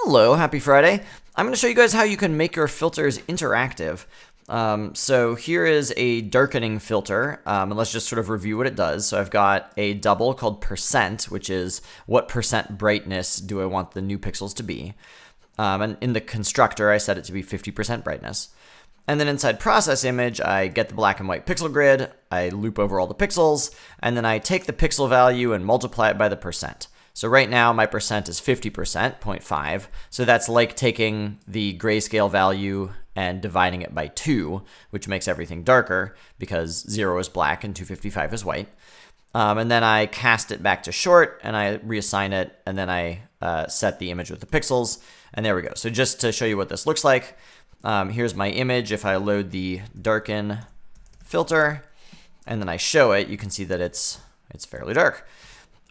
Hello, happy Friday. I'm going to show you guys how you can make your filters interactive. So here is a darkening filter, and let's just sort of review what it does. So I've got a double called percent, which is what percent brightness do I want the new pixels to be. And in the constructor, I set it to be 50% brightness. And then inside process image, I get the black and white pixel grid, I loop over all the pixels, and then I take the pixel value and multiply it by the percent. So right now my percent is 50%, 0.5. So that's like taking the grayscale value and dividing it by 2, which makes everything darker because 0 is black and 255 is white. And then I cast it back to short and I reassign it, and then I set the image with the pixels, and there we go. So just to show you what this looks like, here's my image. If I load the darken filter and then I show it, you can see that it's fairly dark.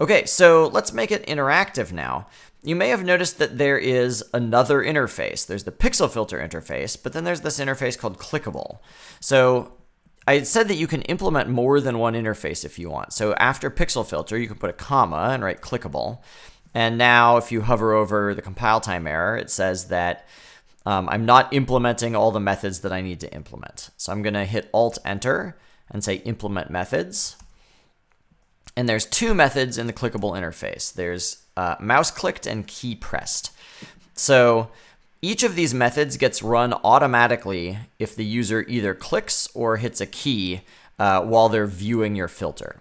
Okay, so let's make it interactive now. You may have noticed that there is another interface. There's the pixel filter interface, but then there's this interface called clickable. So I said that you can implement more than one interface if you want. So after pixel filter, you can put a comma and write clickable. And now if you hover over the compile time error, it says that I'm not implementing all the methods that I need to implement. So I'm going to hit Alt-Enter and say implement methods. And there's two methods in the clickable interface. There's mouse clicked and key pressed. So each of these methods gets run automatically if the user either clicks or hits a key while they're viewing your filter.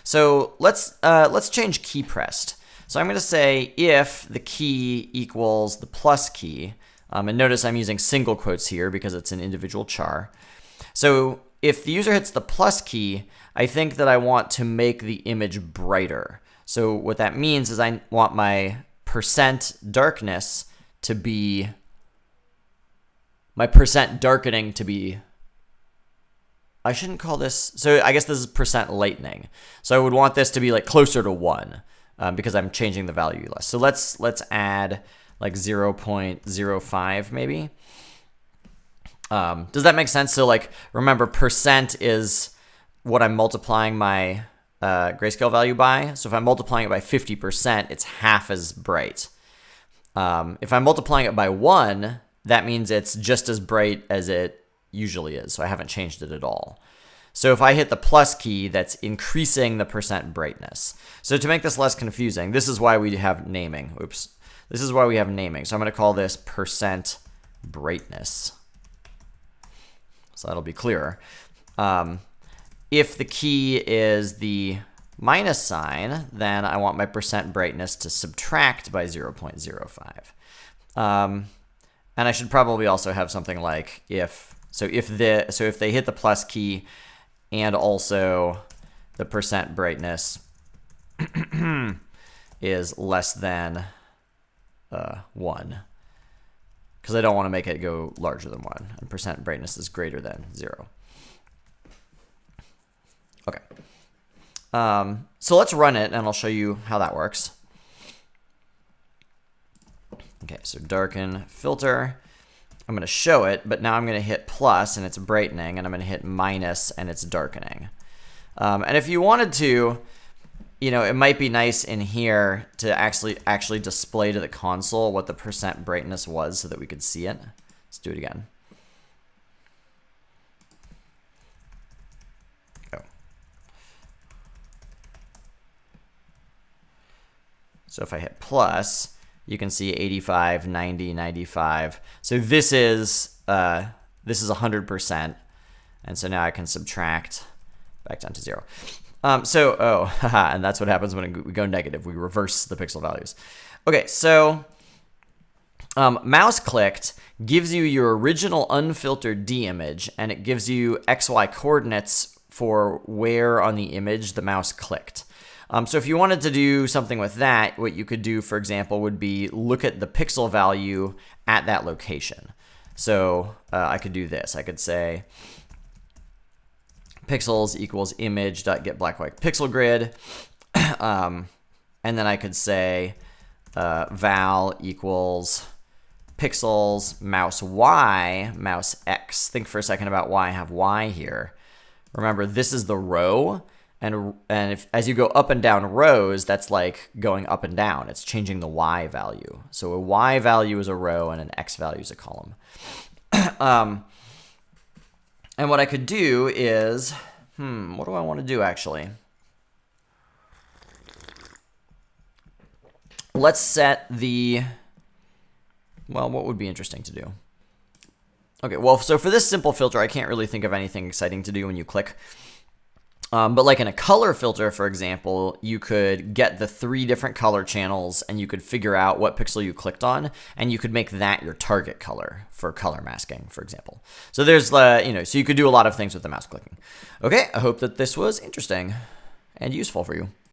So let's change key pressed. So I'm going to say if the key equals the plus key, and notice I'm using single quotes here because it's an individual char. So if the user hits the plus key, I think that I want to make the image brighter. So what that means is I want my percent darkness to be, my percent darkening to be, I shouldn't call this, so I guess this is percent lightening. So I would want this to be like closer to 1 because I'm changing the value less. So let's add like 0.05 maybe. Does that make sense? So like, remember, percent is what I'm multiplying my grayscale value by. So if I'm multiplying it by 50%, it's half as bright. If I'm multiplying it by 1, that means it's just as bright as it usually is. So I haven't changed it at all. So if I hit the plus key, that's increasing the percent brightness. So to make this less confusing, this is why we have naming. Oops. This is why we have naming. So I'm going to call this percent brightness. So that'll be clearer. If the key is the minus sign, then I want my percent brightness to subtract by 0.05. And I should probably also have something like if they hit the plus key and also the percent brightness is less than 1. Because I don't want to make it go larger than 1, and percent brightness is greater than 0. Okay. So let's run it, and I'll show you how that works. Okay, so darken filter. I'm going to show it, but now I'm going to hit plus, and it's brightening, and I'm going to hit minus, and it's darkening. And if you wanted to, it might be nice in here to actually display to the console what the percent brightness was so that we could see it. Let's do it again. Oh. So if I hit plus, you can see 85, 90, 95. So this is 100%, and so now I can subtract back down to 0. And that's what happens when we go negative. We reverse the pixel values. Okay, so mouse clicked gives you your original unfiltered D image, and it gives you XY coordinates for where on the image the mouse clicked. So if you wanted to do something with that, what you could do, for example, would be look at the pixel value at that location. So I could do this. I could say pixels equals image.getBlackWhite and then I could say val equals pixels mouse y mouse x. Think for a second about why I have y here. Remember, this is the row, And as you go up and down rows, that's like going up and down. It's changing the y value. So a y value is a row and an x value is a column. And what I could do is, what do I want to do actually? Let's set the, well, what would be interesting to do? Okay, well, so for this simple filter, I can't really think of anything exciting to do when you click. But like in a color filter, for example, you could get the 3 different color channels and you could figure out what pixel you clicked on, and you could make that your target color for color masking, for example. So there's, so you could do a lot of things with the mouse clicking. Okay, I hope that this was interesting and useful for you.